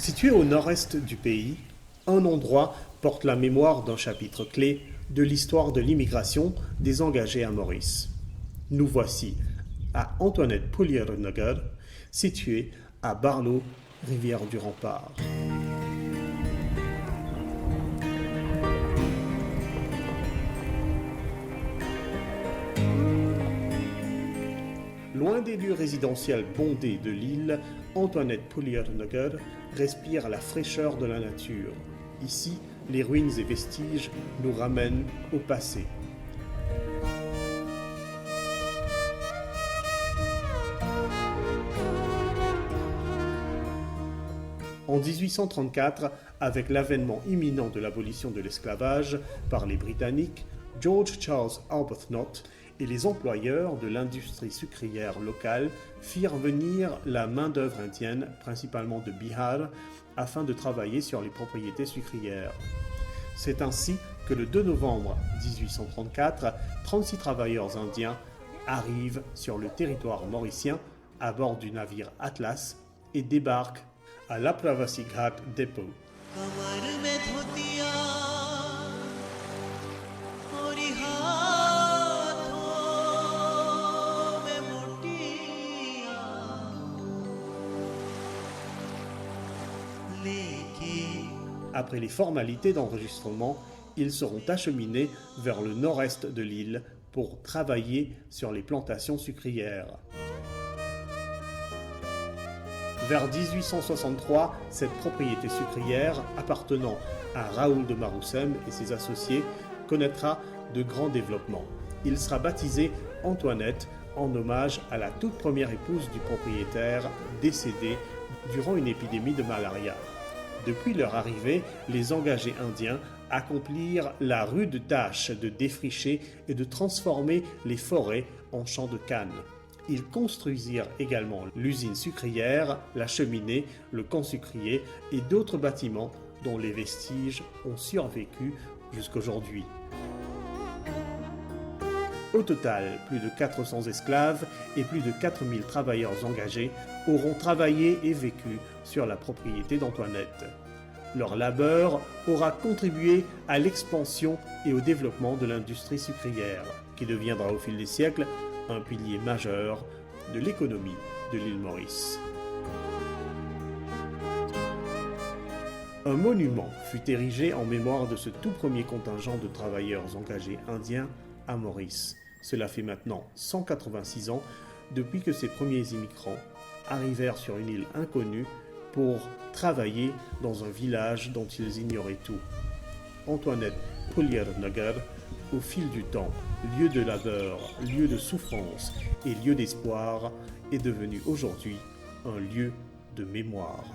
Situé au nord-est du pays, un endroit porte la mémoire d'un chapitre clé de l'histoire de l'immigration des engagés à Maurice. Nous voici à Antoinette Pullier-Nagar, situé à Barlow, rivière du Rempart. Loin des lieux résidentiels bondés de l'île, Antoinette Pullier-Nagar respire la fraîcheur de la nature. Ici, les ruines et vestiges nous ramènent au passé. En 1834, avec l'avènement imminent de l'abolition de l'esclavage par les Britanniques, George Charles Arbuthnot et les employeurs de l'industrie sucrière locale firent venir la main-d'œuvre indienne, principalement de Bihar, afin de travailler sur les propriétés sucrières. C'est ainsi que le 2 novembre 1834, 36 travailleurs indiens arrivent sur le territoire mauricien à bord du navire Atlas et débarquent à l'Apravasi Ghat Depot. Après les formalités d'enregistrement, ils seront acheminés vers le nord-est de l'île pour travailler sur les plantations sucrières. Vers 1863, cette propriété sucrière, appartenant à Raoul de Maroussem et ses associés, connaîtra de grands développements. Il sera baptisé Antoinette en hommage à la toute première épouse du propriétaire décédée durant une épidémie de malaria. Depuis leur arrivée, les engagés indiens accomplirent la rude tâche de défricher et de transformer les forêts en champs de canne. Ils construisirent également l'usine sucrière, la cheminée, le camp sucrier et d'autres bâtiments dont les vestiges ont survécu jusqu'aujourd'hui. Au total, plus de 400 esclaves et plus de 4000 travailleurs engagés auront travaillé et vécu sur la propriété d'Antoinette. Leur labeur aura contribué à l'expansion et au développement de l'industrie sucrière, qui deviendra au fil des siècles un pilier majeur de l'économie de l'île Maurice. Un monument fut érigé en mémoire de ce tout premier contingent de travailleurs engagés indiens à Maurice. Cela fait maintenant 186 ans depuis que ces premiers immigrants arrivèrent sur une île inconnue pour travailler dans un village dont ils ignoraient tout. Antoinette Pullier-Nagar, au fil du temps, lieu de labeur, lieu de souffrance et lieu d'espoir, est devenu aujourd'hui un lieu de mémoire.